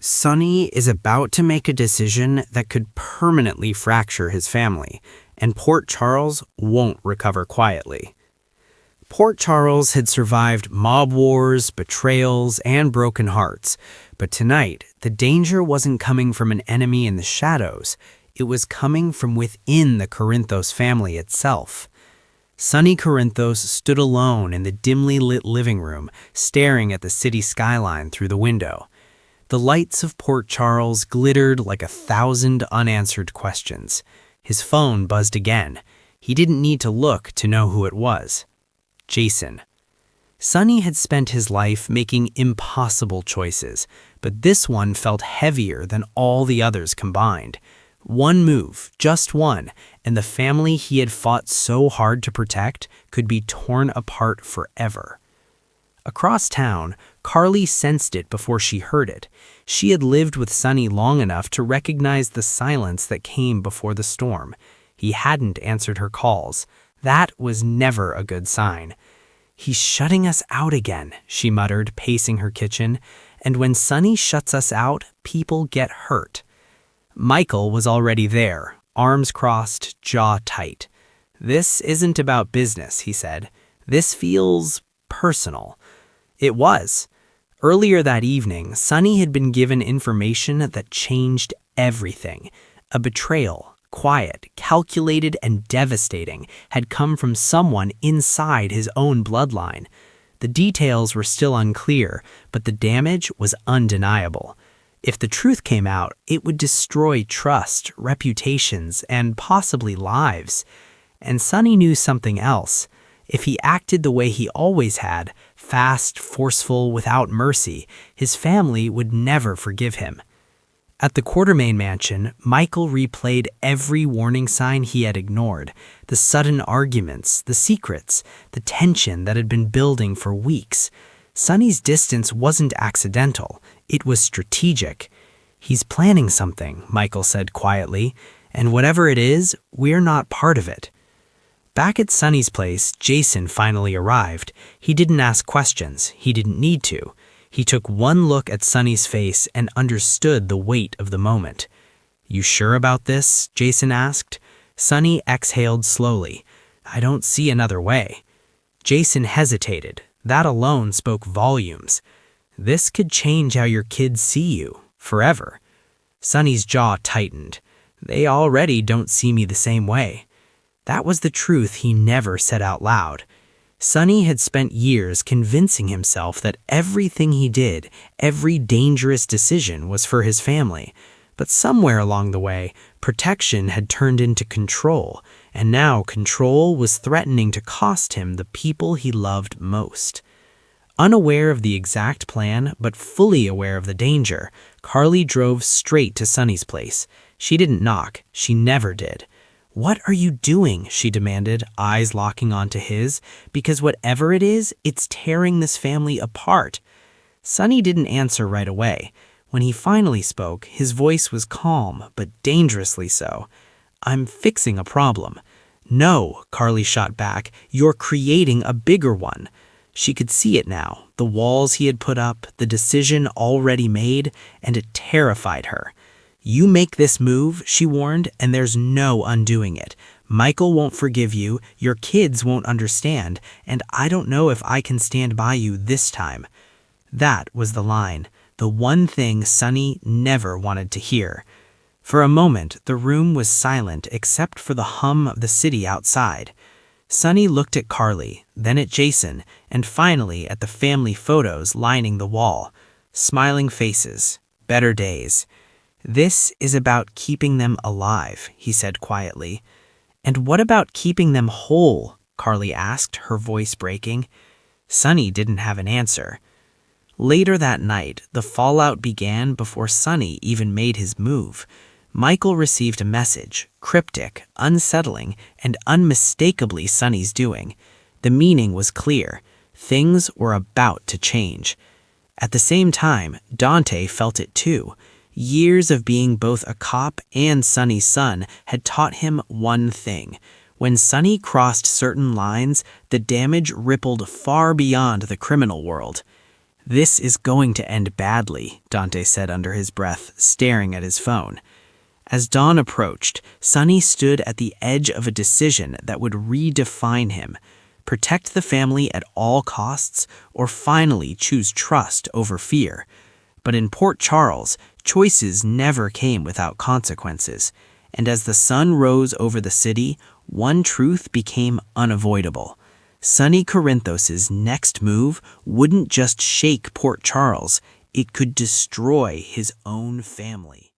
Sonny is about to make a decision that could permanently fracture his family, and Port Charles won't recover quietly. Port Charles had survived mob wars, betrayals, and broken hearts, but tonight, the danger wasn't coming from an enemy in the shadows. It was coming from within the Corinthos family itself. Sonny Corinthos stood alone in the dimly lit living room, staring at the city skyline through the window. The lights of Port Charles glittered like 1,000 unanswered questions. His phone buzzed again. He didn't need to look to know who it was. Jason. Sonny had spent his life making impossible choices, but this one felt heavier than all the others combined. One move, just one, and the family he had fought so hard to protect could be torn apart forever. Across town, Carly sensed it before she heard it. She had lived with Sonny long enough to recognize the silence that came before the storm. He hadn't answered her calls. That was never a good sign. "He's shutting us out again," she muttered, pacing her kitchen. "And when Sonny shuts us out, people get hurt." Michael was already there, arms crossed, jaw tight. "This isn't about business," he said. "This feels personal." It was. Earlier that evening, Sonny had been given information that changed everything. A betrayal, quiet, calculated, and devastating, had come from someone inside his own bloodline. The details were still unclear, but the damage was undeniable. If the truth came out, it would destroy trust, reputations, and possibly lives. And Sonny knew something else. If he acted the way he always had, fast, forceful, without mercy, his family would never forgive him. At the Quartermain mansion, Michael replayed every warning sign he had ignored. The sudden arguments, the secrets, the tension that had been building for weeks. Sonny's distance wasn't accidental. It was strategic. "He's planning something," Michael said quietly, "and whatever it is, we're not part of it." Back at Sonny's place, Jason finally arrived. He didn't ask questions. He didn't need to. He took one look at Sonny's face and understood the weight of the moment. "You sure about this?" Jason asked. Sonny exhaled slowly. "I don't see another way." Jason hesitated. That alone spoke volumes. "This could change how your kids see you, forever." Sonny's jaw tightened. "They already don't see me the same way." That was the truth he never said out loud. Sonny had spent years convincing himself that everything he did, every dangerous decision was for his family. But somewhere along the way, protection had turned into control, and now control was threatening to cost him the people he loved most. Unaware of the exact plan, but fully aware of the danger, Carly drove straight to Sonny's place. She didn't knock. She never did. "What are you doing?" she demanded, eyes locking onto his. "Because whatever it is, it's tearing this family apart." Sonny didn't answer right away. When he finally spoke, his voice was calm, but dangerously so. "I'm fixing a problem." "No," Carly shot back, "you're creating a bigger one." She could see it now, the walls he had put up, the decision already made, and it terrified her. "You make this move," she warned, "and there's no undoing it. Michael won't forgive you, your kids won't understand, and I don't know if I can stand by you this time." That was the line, the one thing Sonny never wanted to hear. For a moment, the room was silent except for the hum of the city outside. Sonny looked at Carly, then at Jason, and finally at the family photos lining the wall. Smiling faces, better days. "This is about keeping them alive," he said quietly. "And what about keeping them whole?" Carly asked, her voice breaking. Sonny didn't have an answer. Later that night, the fallout began before Sonny even made his move. Michael received a message, cryptic, unsettling, and unmistakably Sonny's doing. The meaning was clear. Things were about to change. At the same time, Dante felt it too. Years of being both a cop and Sonny's son had taught him one thing. When Sonny crossed certain lines, the damage rippled far beyond the criminal world. This is going to end badly, Dante said under his breath, staring at his phone. As dawn approached, Sonny stood at the edge of a decision that would redefine him: protect the family at all costs, or finally choose trust over fear. But in Port Charles, choices never came without consequences, and as the sun rose over the city, one truth became unavoidable. Sonny Corinthos's next move wouldn't just shake Port Charles, it could destroy his own family.